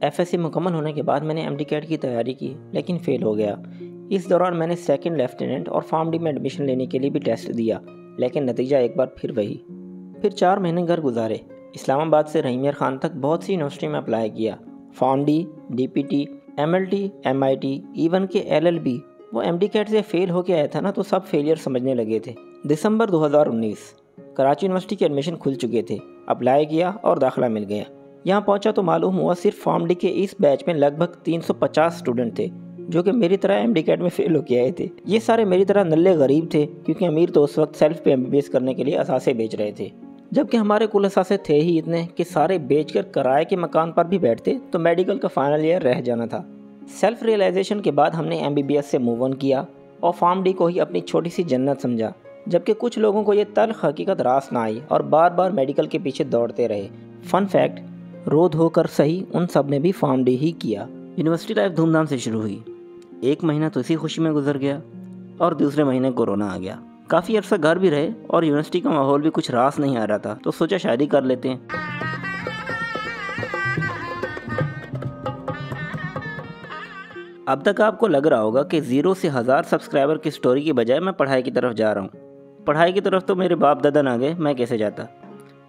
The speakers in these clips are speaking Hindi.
एफएससी मुकम्मल होने के बाद मैंने एमडी-कैट की तैयारी की, लेकिन फ़ेल हो गया। इस दौरान मैंने सेकंड लेफ्टिनेंट और फार्म डी में एडमिशन लेने के लिए भी टेस्ट दिया, लेकिन नतीजा एक बार फिर वही। फिर 4 महीने घर गुजारे। इस्लामाबाद से रहीमियर खान तक बहुत सी यूनिवर्सिटी में अप्लाई किया। Pharm D, DPT, MLT, MIT, even के एलएलबी। वो एमडी-कैट से फ़ेल होके आया था ना, तो सब फेलियर समझने लगे थे। दिसंबर 2019 कराची यूनिवर्सिटी के एडमिशन खुल चुके थे। अप्लाई किया और दाखिला मिल गया। यहाँ पहुँचा तो मालूम हुआ सिर्फ फार्म डी के इस बैच में लगभग 350 स्टूडेंट थे, जो कि मेरी तरह एमडी-कैट में फ़ेल होके आए थे। ये सारे मेरी तरह नल्ले गरीब थे, क्योंकि अमीर तो उस वक्त सेल्फ पे एमबीबीएस करने के लिए असासे बेच रहे थे, जबकि हमारे कुल असासे थे ही इतने कि सारे बेचकर किराए के मकान पर भी बैठते तो मेडिकल का फाइनल ईयर रह जाना था। सेल्फ रियलाइजेशन के बाद हमने एमबीबीएस से मूव ऑन किया और फार्म डी को ही अपनी छोटी सी जन्नत समझा, जबकि कुछ लोगों को ये तल्ख हकीकत रास ना आई और बार बार मेडिकल के पीछे दौड़ते रहे। फन फैक्ट, रो धो कर सही उन सब ने भी फार्म डी ही किया। यूनिवर्सिटी लाइफ धूमधाम से शुरू हुई। 1 महीना तो इसी खुशी में गुजर गया और दूसरे महीने कोरोना आ गया। काफ़ी अरसा घर भी रहे और यूनिवर्सिटी का माहौल भी कुछ रास नहीं आ रहा था, तो सोचा शादी कर लेते हैं। अब तक आपको लग रहा होगा कि 0 से 1000 सब्सक्राइबर की स्टोरी की बजाय मैं पढ़ाई की तरफ जा रहा हूँ। पढ़ाई की तरफ तो मेरे बाप दादा ना गए, मैं कैसे जाता।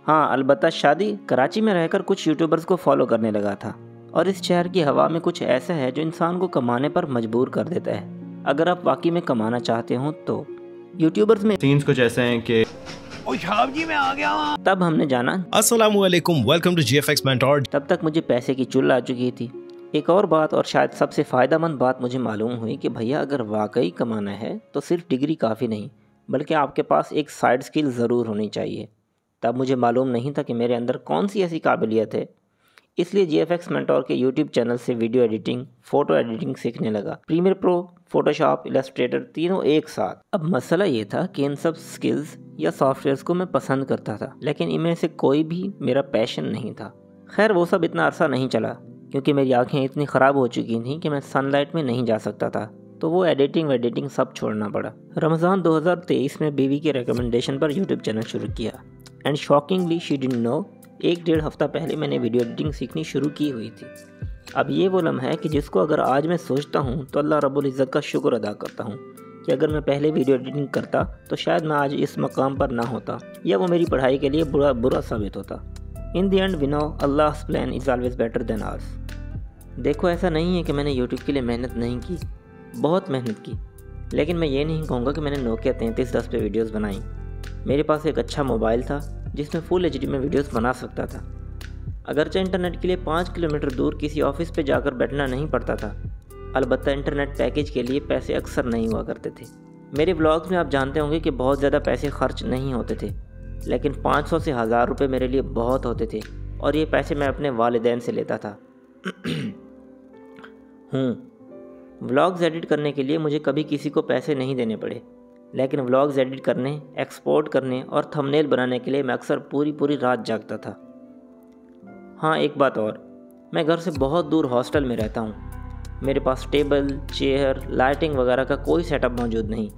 हाँ, अलबत्ता शादी कराची में रहकर कुछ यूट्यूबर्स को फॉलो करने लगा था, और इस शहर की हवा में कुछ ऐसा है जो इंसान को कमाने पर मजबूर कर देता है। अगर आप वाकई में कमाना चाहते हो तो यूट्यूबर्स में सीन्स कुछ ऐसे हैं कि जी मैं आ गया। तब हमने जाना अस्सलामुअलैकुम, वेलकम टू जीएफएक्स मेंटोर। तब तक मुझे पैसे की चुल आ चुकी थी। एक और बात, और शायद सबसे फ़ायदेमंद बात मुझे मालूम हुई कि भैया अगर वाकई कमाना है तो सिर्फ डिग्री काफ़ी नहीं, बल्कि आपके पास एक साइड स्किल ज़रूर होनी चाहिए। तब मुझे मालूम नहीं था कि मेरे अंदर कौन सी ऐसी काबिलियत है। इसलिए जीएफएक्स मेंटोर के यूट्यूब चैनल से वीडियो एडिटिंग, फ़ोटो एडिटिंग सीखने लगा। प्रीमियर प्रो, फोटोशॉप, इलस्ट्रेटर तीनों एक साथ। अब मसला ये था कि इन सब स्किल्स या सॉफ्टवेयर्स को मैं पसंद करता था, लेकिन इनमें से कोई भी मेरा पैशन नहीं था। खैर, वो सब इतना अरसा नहीं चला, क्योंकि मेरी आंखें इतनी ख़राब हो चुकी थीं कि मैं सनलाइट में नहीं जा सकता था, तो वो एडिटिंग सब छोड़ना पड़ा। रमज़ान 2023 में बीवी के रिकमेंडेशन पर यूट्यूब चैनल शुरू किया, and shockingly she didn't know 1-1.5 हफ्ता पहले मैंने वीडियो एडिटिंग सीखनी शुरू की हुई थी। अब ये वो लम्हा है कि जिसको अगर आज मैं सोचता हूँ तो अल्लाह रब्बुल इज़्ज़त का शुक्र अदा करता हूँ कि अगर मैं पहले वीडियो एडिटिंग करता तो शायद मैं आज इस मकाम पर ना होता, या वो मेरी पढ़ाई के लिए बुरा साबित होता। In the end we know अल्लाह's plan is always better than ours. देखो, ऐसा नहीं है कि मैंने यूट्यूब के लिए मेहनत नहीं की, बहुत मेहनत की, लेकिन मैं ये नहीं कहूँगा कि मैंने नोकिया 3310 पे वीडियोस बनाई। मेरे पास एक अच्छा मोबाइल था जिसमें फुल एचडी में वीडियोस बना सकता था। अगरचे इंटरनेट के लिए 5 किलोमीटर दूर किसी ऑफिस पे जाकर बैठना नहीं पड़ता था। अलबत्ता इंटरनेट पैकेज के लिए पैसे अक्सर नहीं हुआ करते थे। मेरे ब्लॉग्स में आप जानते होंगे कि बहुत ज़्यादा पैसे खर्च नहीं होते थे, लेकिन 500 से 1000 रुपये मेरे लिए बहुत होते थे, और ये पैसे मैं अपने वालिदैन से लेता था। व्लॉग्स एडिट करने के लिए मुझे कभी किसी को पैसे नहीं देने पड़े, लेकिन व्लॉग्स एडिट करने, एक्सपोर्ट करने और थंबनेल बनाने के लिए मैं अक्सर पूरी रात जागता था। हाँ, एक बात और, मैं घर से बहुत दूर हॉस्टल में रहता हूँ। मेरे पास टेबल, चेयर, लाइटिंग वगैरह का कोई सेटअप मौजूद नहीं,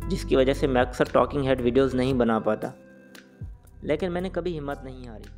जिसकी वजह से मैं अक्सर टॉकिंग हेड वीडियोज़ नहीं बना पाता, लेकिन मैंने कभी हिम्मत नहीं हारी।